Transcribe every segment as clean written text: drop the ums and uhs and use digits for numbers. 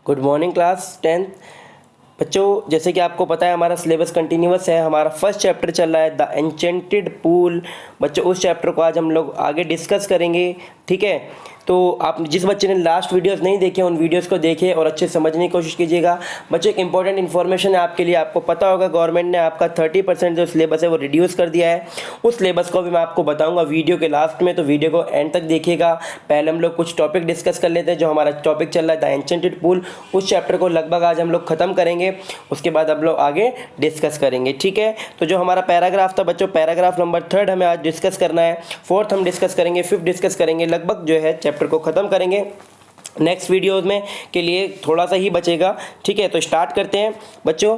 Good morning class 10th बच्चों। जैसे कि आपको पता है हमारा सिलेबस कंटिन्यूअस है। हमारा फर्स्ट चैप्टर चल रहा है द एन्चेंटेड पूल। बच्चों उस चैप्टर को आज हम लोग आगे डिस्कस करेंगे, ठीक है। तो आप जिस बच्चे ने लास्ट वीडियोस नहीं देखे उन वीडियोस को देखें और अच्छे से समझने की कोशिश कीजिएगा। बच्चों एक इंपॉर्टेंट इन्फॉर्मेशन है आपके लिए। आपको पता होगा गवर्नमेंट ने आपका 30% जो सिलेबस है वो रिड्यूस कर दिया है। उस सिलेबस को भी मैं आपको बताऊंगा वीडियो के लास्ट में, तो वीडियो को एंड तक देखिएगा। पहले हम लोग कुछ टॉपिक डिस्कस कर लेते हैं। जो हमारा टॉपिक चल रहा है द एन्चेंटेड पूल, उस चैप्टर को लगभग आज हम लोग खत्म करेंगे। उसके बाद हम लोग आगे डिस्कस करेंगे, ठीक है। तो जो हमारा पैराग्राफ था बच्चों, पैराग्राफ नंबर 3 हमें आज डिस्कस करना है। 4th हम डिस्कस करेंगे, 5th डिस्कस करेंगे, लगभग जो है चैप्टर को ख़त्म करेंगे। नेक्स्ट वीडियोज़ में के लिए थोड़ा सा ही बचेगा, ठीक है। तो स्टार्ट करते हैं बच्चों।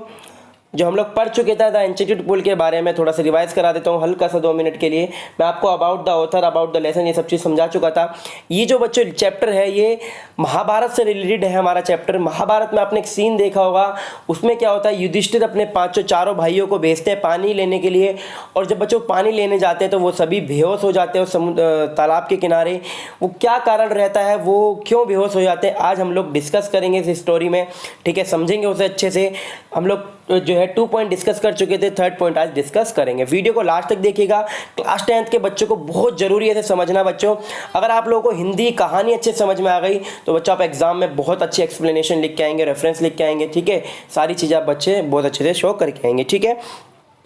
जो हम लोग पढ़ चुके थे द एन्चेंटेड पूल के बारे में थोड़ा सा रिवाइज करा देता हूँ हल्का सा 2 मिनट के लिए। मैं आपको about the author, about the lesson, ये सब चीज़ समझा चुका था। ये जो बच्चों चैप्टर है ये महाभारत से रिलेटेड है। हमारा चैप्टर महाभारत में आपने एक सीन देखा होगा। उसमें क्या होता है, युधिष्ठिर अपने चारों भाइयों को भेजते हैं पानी लेने के लिए। और जब बच्चों पानी लेने जाते हैं तो वो सभी बेहोश हो जाते हैं समुद्र तालाब के किनारे। वो क्या कारण रहता है, वो क्यों बेहोश हो जाते हैं, आज हम लोग डिस्कस करेंगे इस स्टोरी में, ठीक है। समझेंगे उसे अच्छे से। हम लोग जो है 2 पॉइंट डिस्कस कर चुके थे, 3rd पॉइंट आज डिस्कस करेंगे। वीडियो को लास्ट तक देखिएगा। क्लास 10th के बच्चों को बहुत जरूरी है समझना बच्चों। अगर आप लोगों को हिंदी कहानी अच्छे समझ में आ गई तो बच्चों आप एग्जाम में बहुत अच्छी एक्सप्लेनेशन लिख के आएंगे, रेफरेंस लिख के आएंगे, ठीक है। सारी चीज़ें आप बच्चे बहुत अच्छे से शो करके आएंगे, ठीक है।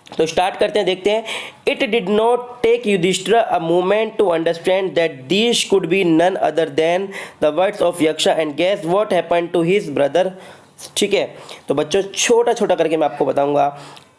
तो स्टार्ट करते हैं, देखते हैं। It did not take Yudhishthira a moment to understand that these could be none other than the words of Yaksha and guess what happened to his brother, ठीक है। तो बच्चों छोटा छोटा करके मैं आपको बताऊंगा।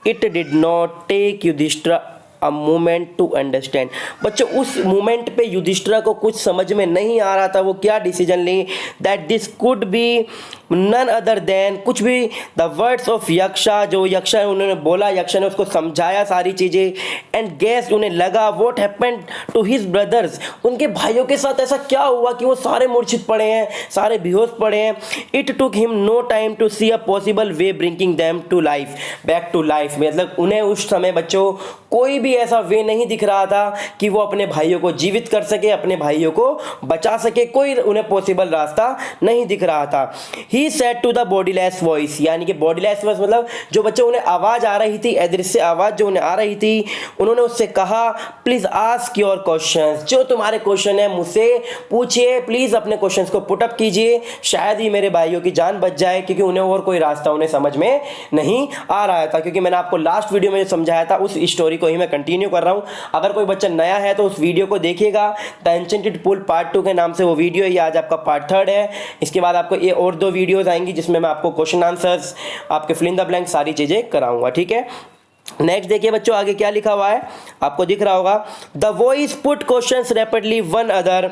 It did not take Yudhishthira a moment to understand. बच्चों उस मोमेंट पे युधिष्ठिर को कुछ समझ में नहीं आ रहा था, वो क्या डिसीजन ली, that this could be none other than, कुछ भी द वर्ड्स ऑफ यक्षा, जो यक्षा उन्होंने बोला, यक्षा ने उसको समझाया सारी चीज़ें। एंड गेस उन्हें लगा what happened to his brothers, उनके भाइयों के साथ ऐसा क्या हुआ कि वो सारे मूर्छित पड़े हैं, सारे बेहोश पड़े हैं। It took him no time to see a possible way bringing them to life, back to life. मतलब उन्हें उस समय बच्चों कोई भी ऐसा वे नहीं दिख रहा था कि वो अपने भाइयों को जीवित कर सके, अपने भाइयों को बचा सके। कोई उन्हें पॉसिबल रास्ता नहीं दिख रहा था। He said to the bodiless voice, यानी कि बॉडीलेस वॉइस मतलब जो बच्चों उन्हें आवाज आ रही थी, अदृश्य आवाज जो उन्हें आ रही थी, उन्होंने उससे कहा प्लीज आस्क योर क्वेश्चंस, जो तुम्हारे क्वेश्चन है मुझसे पूछिए, प्लीज अपने क्वेश्चंस को पुट अप कीजिए, शायद ही मेरे भाइयों की जान बच जाए। क्योंकि उन्हें और कोई रास्ता उन्हें समझ में नहीं आ रहा था। क्योंकि मैंने आपको लास्ट वीडियो में जो समझाया था उस स्टोरी को ही मैं कंटिन्यू कर रहा हूं। अगर कोई बच्चा नया है तो उस वीडियो को देखिएगा। द एन्चेंटेड पूल पार्ट 2 के नाम से वो वीडियो है। ये आज आपका पार्ट 3 है। इसके बाद आपको ये और 2 वीडियोस आएंगी जिसमें मैं आपको क्वेश्चन आंसर्स, आपके फिल इन द ब्लैंक सारी चीजें कराऊंगा, ठीक है। नेक्स्ट देखिए बच्चों आगे क्या लिखा हुआ है, आपको दिख रहा होगा। The voice put questions rapidly one other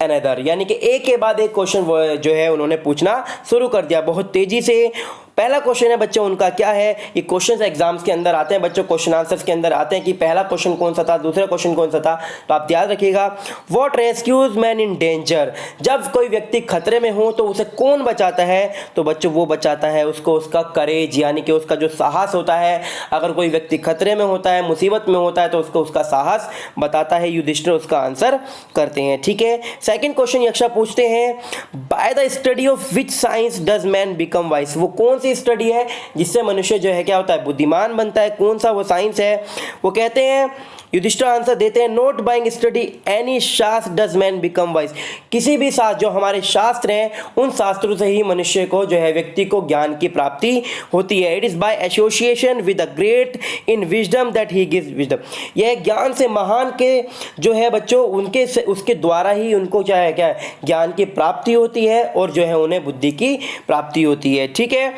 another, यानी कि एक के बाद एक क्वेश्चन जो है उन्होंने पूछना शुरू कर दिया बहुत तेजी से। पहला क्वेश्चन है बच्चों उनका क्या है, ये क्वेश्चंस एग्जाम्स के अंदर आते हैं बच्चों, क्वेश्चन आंसर्स के अंदर आते हैं कि पहला क्वेश्चन कौन सा था, दूसरा क्वेश्चन कौन सा था। तो आप याद रखिएगा। What rescues man in danger, जब कोई व्यक्ति खतरे में हो तो उसे कौन बचाता है, तो बच्चों वो बचाता है उसको उसका करेज, यानी कि उसका जो साहस होता है। अगर कोई व्यक्ति खतरे में होता है, मुसीबत में होता है तो उसको उसका साहस बताता है। युधिष्ठिर उसका आंसर करते हैं, ठीक है। सेकंड क्वेश्चन यक्षा पूछते हैं, by the study of which science does man become wise, वो कौन सी स्टडी है जिससे मनुष्य जो है क्या होता है, बुद्धिमान बनता है, कौन सा वो साइंस है। वो कहते हैं, युधिष्ठिर आंसर देते हैं, नोट बाइंग स्टडी एनी शास्त्र डज मैन बिकम वाइज, किसी भी शास्त्र जो हमारे शास्त्र हैं उन शास्त्रों से ही मनुष्य को जो है व्यक्ति को ज्ञान की प्राप्ति होती है। It is by association with the great in wisdom that he gives wisdom, यह ज्ञान से महान के जो है बच्चों उनके से उसके द्वारा ही उनको क्या है ज्ञान की प्राप्ति होती है और जो है उन्हें बुद्धि की प्राप्ति होती है, ठीक है।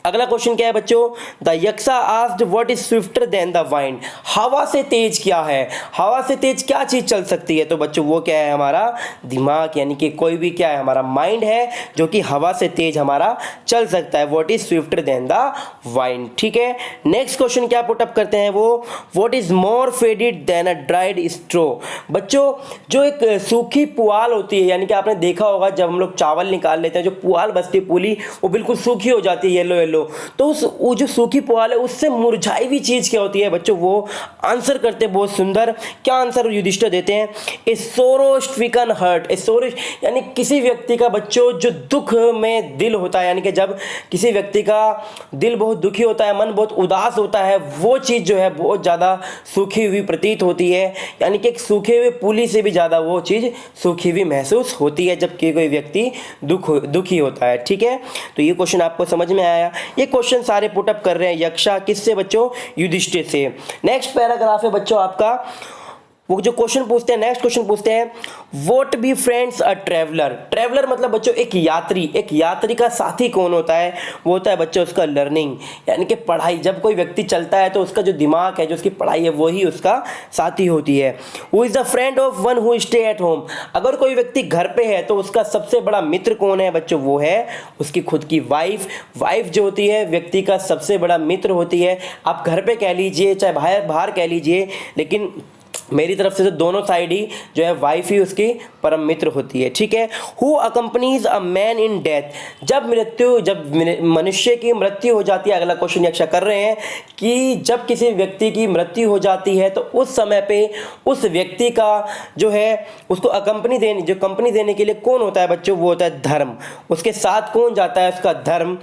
अगला क्वेश्चन क्या है बच्चों, the यक्षा asked what is swifter than the wind, हवा से तेज क्या है, हवा से तेज क्या चीज चल सकती है। तो बच्चों वो क्या है, हमारा दिमाग, यानी कि कोई भी क्या है हमारा माइंड है जो कि हवा से तेज हमारा चल सकता है। What is swifter than the wind, ठीक है। नेक्स्ट क्वेश्चन क्या पुटअप करते हैं वो, what is more faded than a dried straw, बच्चों जो एक सूखी पुआल होती है, यानी कि आपने देखा होगा जब हम लोग चावल निकाल लेते हैं जो पुआल बचती है पूली वो बिल्कुल सूखी हो जाती है, येलो येलो लो, तो वो जो सूखी पुआल है उससे मुरझाई हुई चीज़ क्या होती है बच्चों? वो आंसर करते बहुत सुंदर। क्या आंसर युधिष्ठिर देते हैं? ए सोरो स्ट्रिकन हर्ट। ए सोरो यानी किसी व्यक्ति का बच्चों जो दुख में दिल होता है, यानी कि जब किसी व्यक्ति का दिल बहुत दुखी होता है, मन बहुत उदास होता है, वो चीज़ जो है बहुत ज़्यादा सूखी हुई प्रतीत होती है। यानी कि एक सूखे हुए पुली से भी ज़्यादा वो चीज़ सूखी हुई महसूस होती है जब कोई व्यक्ति दुखी होता है। ठीक है, तो ये क्वेश्चन आपको समझ में आया। ये क्वेश्चन सारे पुटअप कर रहे हैं यक्षा, किससे बच्चों? युधिष्ठिर से। नेक्स्ट पैराग्राफ है बच्चों आपका, वो जो क्वेश्चन पूछते हैं, नेक्स्ट क्वेश्चन पूछते हैं, what be friends a traveller. Traveller मतलब बच्चों एक यात्री। एक यात्री का साथी कौन होता है? वो होता है बच्चों उसका लर्निंग, यानी कि पढ़ाई। जब कोई व्यक्ति चलता है तो उसका जो दिमाग है, जो उसकी पढ़ाई है, वही उसका साथी होती है। Who is the friend of one who stay at home. अगर कोई व्यक्ति घर पे है तो उसका सबसे बड़ा मित्र कौन है बच्चों? वो है उसकी खुद की वाइफ। वाइफ जो होती है व्यक्ति का सबसे बड़ा मित्र होती है। आप घर पे कह लीजिए चाहे बाहर कह लीजिए, लेकिन मेरी तरफ से तो दोनों साइड ही जो है वाइफ ही उसकी परम मित्र होती है। ठीक है, who accompanies a man in death. जब मनुष्य की मृत्यु हो जाती है, अगला क्वेश्चन यक्षा कर रहे हैं कि जब किसी व्यक्ति की मृत्यु हो जाती है तो उस समय पे उस व्यक्ति का जो है उसको कंपनी देने के लिए कौन होता है बच्चों? वो होता है धर्म। उसके साथ कौन जाता है? उसका धर्म।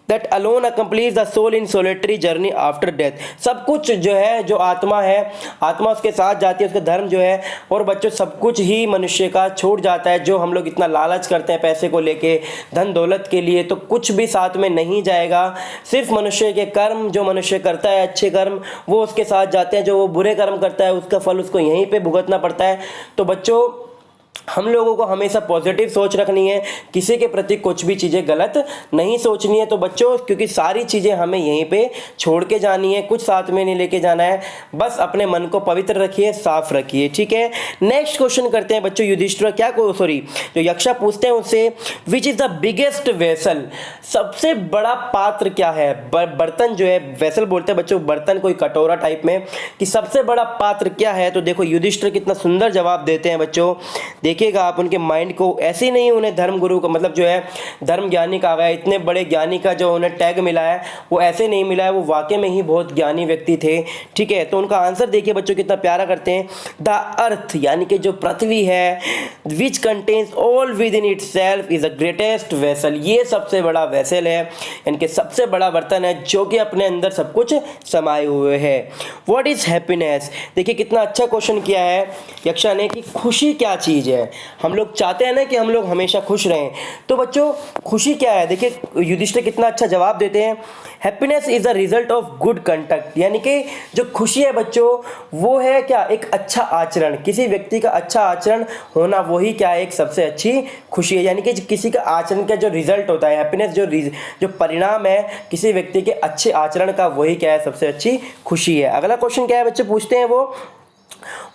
That alone accompanies the soul in solitary journey after death। सब कुछ जो है, जो आत्मा है, आत्मा उसके साथ जाती है, उसका धर्म जो है, और बच्चों सब कुछ ही मनुष्य का छूट जाता है। जो हम लोग इतना लालच करते हैं पैसे को लेके, धन दौलत के लिए, तो कुछ भी साथ में नहीं जाएगा। सिर्फ मनुष्य के कर्म, जो मनुष्य करता है अच्छे कर्म, वो उसके साथ जाते हैं। जो वो बुरे कर्म करता है उसका फल उसको यहीं पे भुगतना पड़ता है। तो बच्चों हम लोगों को हमेशा पॉजिटिव सोच रखनी है, किसी के प्रति कुछ भी चीज़ें गलत नहीं सोचनी है। तो बच्चों क्योंकि सारी चीज़ें हमें यहीं पे छोड़ के जानी है, कुछ साथ में नहीं लेके जाना है। बस अपने मन को पवित्र रखिए, साफ रखिए। ठीक है, नेक्स्ट क्वेश्चन करते हैं बच्चों युधिष्ठिर जो यक्षा पूछते हैं उससे, which is the biggest vessel. सबसे बड़ा पात्र क्या है? बर्तन जो है, वेसल बोलते हैं बच्चों बर्तन, कोई कटोरा टाइप में, कि सबसे बड़ा पात्र क्या है? तो देखो युधिष्ठिर कितना सुंदर जवाब देते हैं बच्चों। देखिएगा आप उनके माइंड को, ऐसे ही नहीं उन्हें धर्म गुरु का मतलब जो है धर्म ज्ञानी कहा गया, इतने बड़े ज्ञानी का जो उन्हें टैग मिला है वो ऐसे नहीं मिला है, वो वाकई में ही बहुत ज्ञानी व्यक्ति थे। ठीक है, तो उनका आंसर देखिए बच्चों कितना प्यारा करते हैं। द अर्थ यानी कि जो पृथ्वी है, which contains all with in it self is the greatest vessel. ये सबसे बड़ा वेसल है, यानी कि सबसे बड़ा बर्तन है जो कि अपने अंदर सब कुछ समाये हुए है। What is happiness. देखिए कितना अच्छा क्वेश्चन किया है यक्षा ने कि खुशी क्या चीज़ है। हम लोग चाहते हैं ना कि हम लोग हमेशा खुश रहें, तो बच्चों खुशी क्या है? देखिए युधिष्ठिर कितना अच्छा जवाब देते हैं। Happiness is a result of good conduct. यानी कि जो खुशी है बच्चों वो है क्या? एक अच्छा आचरण। किसी व्यक्ति का अच्छा आचरण होना वही क्या है? एक सबसे अच्छी खुशी है। यानी कि किसी का आचरण का जो रिजल्ट होता है, हैप्पीनेस जो परिणाम है किसी व्यक्ति के अच्छे आचरण का, वही क्या है? सबसे अच्छी खुशी है। अगला क्वेश्चन क्या है बच्चे पूछते हैं वो,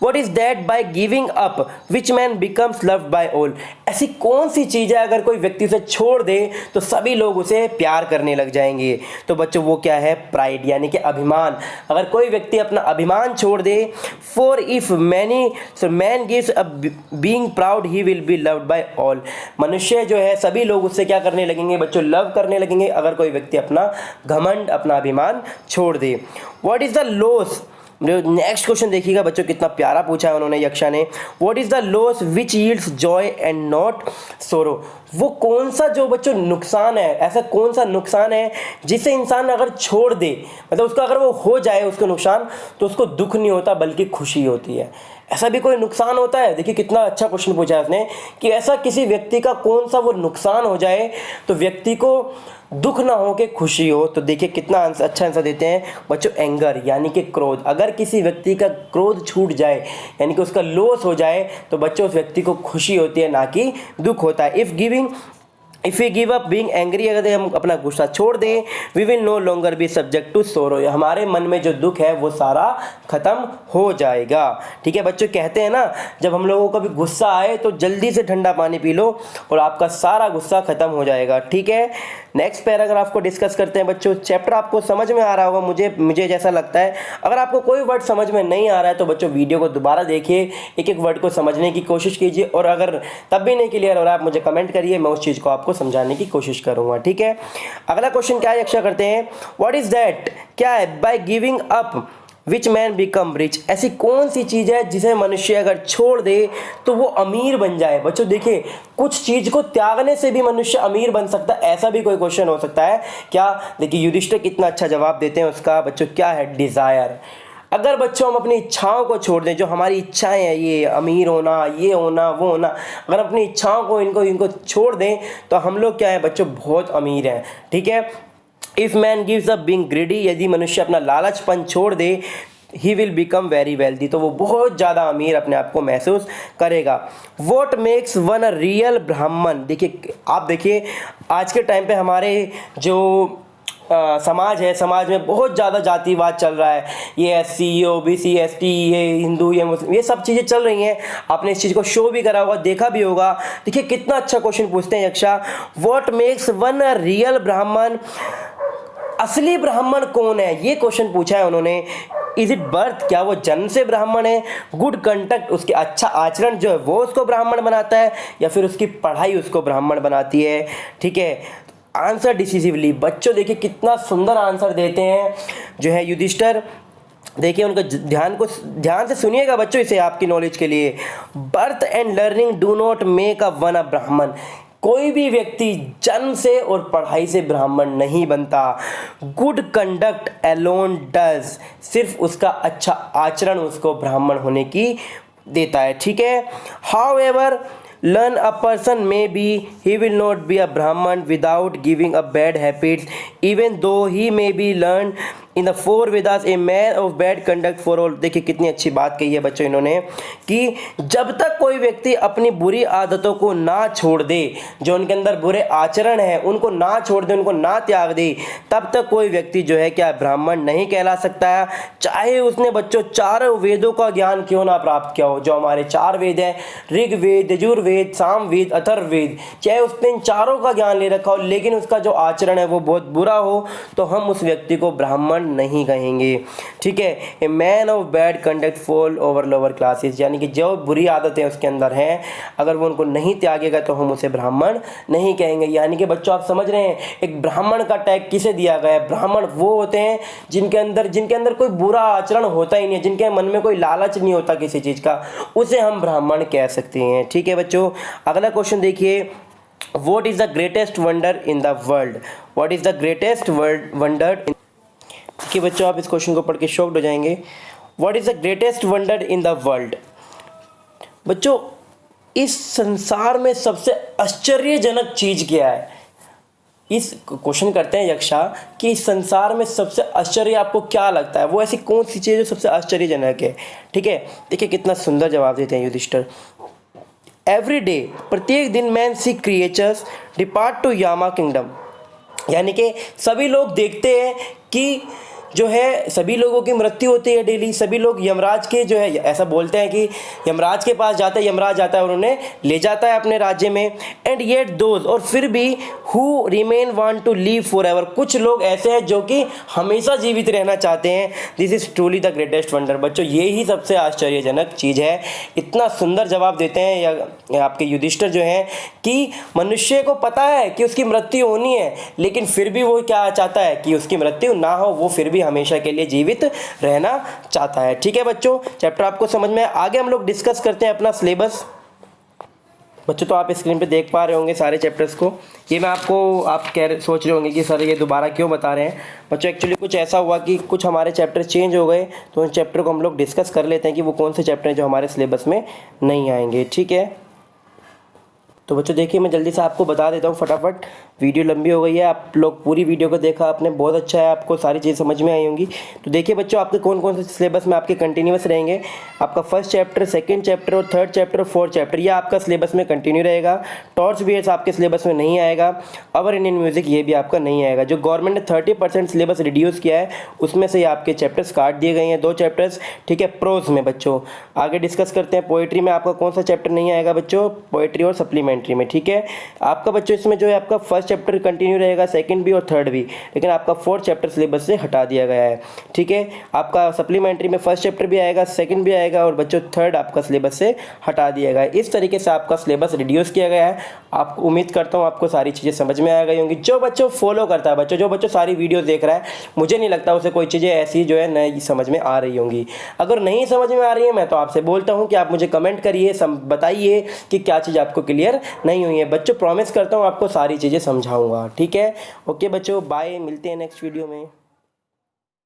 What is that by giving up which man becomes loved by all। ऐसी कौन सी चीज़ है अगर कोई व्यक्ति उसे छोड़ दे तो सभी लोग उसे प्यार करने लग जाएंगे? तो बच्चों वो क्या है? प्राइड, यानी कि अभिमान। अगर कोई व्यक्ति अपना अभिमान छोड़ दे, for if man gives up being proud he will be loved by all। मनुष्य जो है सभी लोग उससे क्या करने लगेंगे बच्चों? लव करने लगेंगे अगर कोई व्यक्ति अपना घमंड, अपना अभिमान छोड़ दे। What is the loss। Next question देखिएगा बच्चों कितना प्यारा पूछा है उन्होंने यक्षा ने। What is the loss which yields Joy and not sorrow. वो कौन सा जो बच्चों नुकसान है, ऐसा कौन सा नुकसान है जिसे इंसान अगर छोड़ दे, मतलब उसका अगर वो हो जाए उसको नुकसान, तो उसको दुख नहीं होता बल्कि खुशी होती है। ऐसा भी कोई नुकसान होता है? देखिए कितना अच्छा क्वेश्चन पूछा है उसने कि ऐसा किसी व्यक्ति का कौन सा वो नुकसान हो जाए तो व्यक्ति को दुख ना हो के खुशी हो। तो देखिए कितना अच्छा आंसर देते हैं बच्चों, एंगर यानी कि क्रोध। अगर किसी व्यक्ति का क्रोध छूट जाए यानी कि उसका लॉस हो जाए तो बच्चों उस व्यक्ति को खुशी होती है, ना कि दुख होता है। If we give up being angry, अगर हम अपना गुस्सा छोड़ दें, we will no longer be subject to sorrow. हमारे मन में जो दुख है वो सारा खत्म हो जाएगा। ठीक है बच्चों, कहते हैं ना जब हम लोगों को भी गुस्सा आए तो जल्दी से ठंडा पानी पी लो और आपका सारा गुस्सा खत्म हो जाएगा। ठीक है, नेक्स्ट पैराग्राफ को डिस्कस करते हैं बच्चों। चैप्टर आपको समझ में आ रहा होगा, मुझे जैसा लगता है। अगर आपको कोई वर्ड समझ में नहीं आ रहा है तो बच्चों वीडियो को दोबारा देखिए, एक एक वर्ड को समझने की कोशिश कीजिए, और अगर तब भी नहीं क्लियर हो रहा है आप मुझे कमेंट करिए, मैं उस चीज़ को आपको समझाने की कोशिश करूँगा। ठीक है, अगला क्वेश्चन क्या है यक्षा करते हैं, व्हाट इज़ दैट, क्या है, by giving up which man become rich, ऐसी कौन सी चीज़ है जिसे मनुष्य अगर छोड़ दे तो वो अमीर बन जाए। बच्चों देखिए, कुछ चीज़ को त्यागने से भी मनुष्य अमीर बन सकता है, ऐसा भी कोई क्वेश्चन हो सकता है क्या। देखिए युधिष्ठिर कितना अच्छा जवाब देते हैं उसका, बच्चों क्या है, डिज़ायर। अगर बच्चों हम अपनी इच्छाओं को छोड़ दें, जो हमारी इच्छाएं हैं, ये अमीर होना, ये होना, वो होना, अगर अपनी इच्छाओं को इनको छोड़ दें तो हम लोग क्या है बच्चों, बहुत अमीर हैं। ठीक है, if man gives up being greedy, यदि मनुष्य अपना लालचपन छोड़ दे, he will become very wealthy, तो वो बहुत ज़्यादा अमीर अपने आप को महसूस करेगा। What makes one a real ब्राह्मण, देखिए आप देखिए आज के टाइम पे हमारे जो समाज है, समाज में बहुत ज़्यादा जातिवाद चल रहा है, ये SC, ये OBC, ST, ये हिंदू, ये मुस्लिम, ये सब चीज़ें चल रही हैं। आपने इस चीज़ को शो भी करा होगा, देखा भी होगा। देखिए कितना अच्छा क्वेश्चन पूछते हैं Yaksha, what makes one a real brahmin, असली ब्राह्मण कौन है, ये क्वेश्चन पूछा है उन्होंने। इज इट बर्थ, क्या वो जन्म से ब्राह्मण है, गुड कंडक्ट, उसके अच्छा आचरण जो है वो उसको ब्राह्मण बनाता है, या फिर उसकी पढ़ाई उसको ब्राह्मण बनाती है। ठीक है, आंसर डिसिसिवली। बच्चों देखिए कितना सुंदर आंसर देते हैं जो है युधिष्ठिर। देखिए उनका ध्यान से सुनिएगा बच्चों, इसे आपकी नॉलेज के लिए। Birth and learning do not make a one a brahmin, कोई भी व्यक्ति जन्म से और पढ़ाई से ब्राह्मण नहीं बनता। गुड कंडक्ट अलोन डज, सिर्फ उसका अच्छा आचरण उसको ब्राह्मण होने की देता है। ठीक है, how ever learn a person may be, he will not be a brahman without giving up bad habits, even though he may be learned in the four Vedas, a man of bad conduct for all। देखिए कितनी अच्छी बात कही है बच्चों इन्होंने, कि जब तक कोई व्यक्ति अपनी बुरी आदतों को ना छोड़ दे, जो उनके अंदर बुरे आचरण है उनको ना छोड़ दे, उनको ना त्याग दे, तब तक कोई व्यक्ति जो है क्या ब्राह्मण नहीं कहला सकता है, चाहे उसने बच्चों चारों वेदों का ज्ञान क्यों ना प्राप्त किया हो। जो हमारे चार वेद हैं, ऋग्वेद, यजुर्वेद, सामवेद, अथर्ववेद, चाहे उसने इन चारों का ज्ञान ले रखा हो, लेकिन उसका जो आचरण है वो बहुत बुरा हो, तो हम उस व्यक्ति को ब्राह्मण नहीं कहेंगे। ठीक है, a man of bad conduct fall over lower classes, यानी कि जो बुरी आदतें उसके अंदर हैं, अगर वो उनको नहीं त्यागेगा तो हम उसे ब्राह्मण नहीं कहेंगे। यानी कि बच्चों आप समझ रहे हैं, एक ब्राह्मण का टैग किसे दिया गया है। ब्राह्मण वो होते हैं जिनके अंदर कोई बुरा आचरण होता ही नहीं है, जिनके मन में कोई लालच नहीं होता किसी चीज़ का, उसे हम ब्राह्मण कह सकते हैं। ठीक है बच्चों, अगला क्वेश्चन देखिए, what is the greatest wonder in the world, what is the greatest wonder. देखिए बच्चों आप इस क्वेश्चन को पढ़ के शॉक्ड हो जाएंगे। What is the greatest wonder in the world, बच्चों इस संसार में सबसे आश्चर्यजनक चीज क्या है। इस क्वेश्चन करते हैं यक्षा कि इस संसार में सबसे आश्चर्य आपको क्या लगता है, वो ऐसी कौन सी चीज़ है जो सबसे आश्चर्यजनक है। ठीक है, देखिए कितना सुंदर जवाब देते हैं युधिष्ठिर। एवरी डे, प्रत्येक दिन, many creatures depart to Yama kingdom, यानी कि सभी लोग देखते हैं कि जो है सभी लोगों की मृत्यु होती है डेली, सभी लोग यमराज के जो है ऐसा बोलते हैं कि यमराज के पास जाते हैं, यमराज आता है और उन्हें ले जाता है अपने राज्य में। एंड येट दोज, और फिर भी who remain want to live forever, कुछ लोग ऐसे हैं जो कि हमेशा जीवित रहना चाहते हैं। This is truly the greatest wonder. बच्चों ये ही सबसे आश्चर्यजनक चीज़ है। इतना सुंदर जवाब देते हैं या आपके युधिष्ठिर जो हैं कि मनुष्य को पता है कि उसकी मृत्यु होनी है, लेकिन फिर भी वो क्या चाहता है कि उसकी मृत्यु ना हो, वो फिर भी हमेशा के लिए जीवित रहना चाहता है। ठीक है बच्चों, चैप्टर आपको समझ में आगे हम लोग डिस्कस करते हैं अपना सिलेबस। बच्चों तो आप स्क्रीन पे देख पा रहे होंगे सारे चैप्टर्स को। ये मैं आपको आप सोच रहे होंगे कि सर ये दोबारा क्यों बता रहे हैं। बच्चों एक्चुअली कुछ ऐसा हुआ कि कुछ हमारे चैप्टर चेंज हो गए, तो उन चैप्टर को हम लोग डिस्कस कर लेते हैं कि वो कौन से चैप्टर हैं जो हमारे सिलेबस में नहीं आएंगे। ठीक है, तो बच्चों देखिए मैं जल्दी से आपको बता देता हूँ फटाफट, वीडियो लंबी हो गई है, आप लोग पूरी वीडियो को देखा आपने, बहुत अच्छा है, आपको सारी चीज़ समझ में आई होंगी। तो देखिए बच्चों आपके कौन कौन से सिलेबस में आपके कंटिन्यूस रहेंगे। आपका फर्स्ट चैप्टर, सेकंड चैप्टर और थर्ड चैप्टर और फोर्थ चैप्टर ये आपका सिलेबस में कंटिन्यू रहेगा। टॉर्च बीएड्स आपके सिलेबस में नहीं आएगा। अवर इंडियन म्यूजिक ये भी आपका नहीं आएगा। जो गवर्नमेंट ने 30% सिलेबस रिड्यूस किया है उसमें से आपके चैप्टर्स काट दिए गए हैं, 2 चैप्टर्स। ठीक है, प्रोज में बच्चों आगे डिस्कस करते हैं। पोएट्री में आपका कौन सा चैप्टर नहीं आएगा बच्चों, पोएट्री और सप्लीमेंट सप्लीमेंट्री में, ठीक है। आपका बच्चों इसमें जो है आपका फर्स्ट चैप्टर कंटिन्यू रहेगा, सेकंड भी और थर्ड भी, लेकिन आपका फोर्थ चैप्टर सिलेबस से हटा दिया गया है, ठीक है। आपका सप्लीमेंट्री में फर्स्ट चैप्टर भी आएगा, सेकंड भी आएगा और बच्चों थर्ड आपका सिलेबस से हटा दिया गया है। इस तरीके से आपका सिलेबस रिड्यूस किया गया है। आपको उम्मीद करता हूँ आपको सारी चीज़ें समझ में आ गई होंगी। जो बच्चों फॉलो करता है, जो बच्चों सारी वीडियो देख रहा है, मुझे नहीं लगता उसे कोई चीज़ें ऐसी जो है नई समझ में आ रही होंगी। अगर नहीं समझ में आ रही है, मैं तो आपसे बोलता हूँ कि आप मुझे कमेंट करिए, बताइए कि क्या चीज़ आपको क्लियर नहीं हुई है। बच्चों प्रॉमिस करता हूँ आपको सारी चीज़ें समझाऊंगा, ठीक है। ओके बच्चों, बाय, मिलते हैं नेक्स्ट वीडियो में।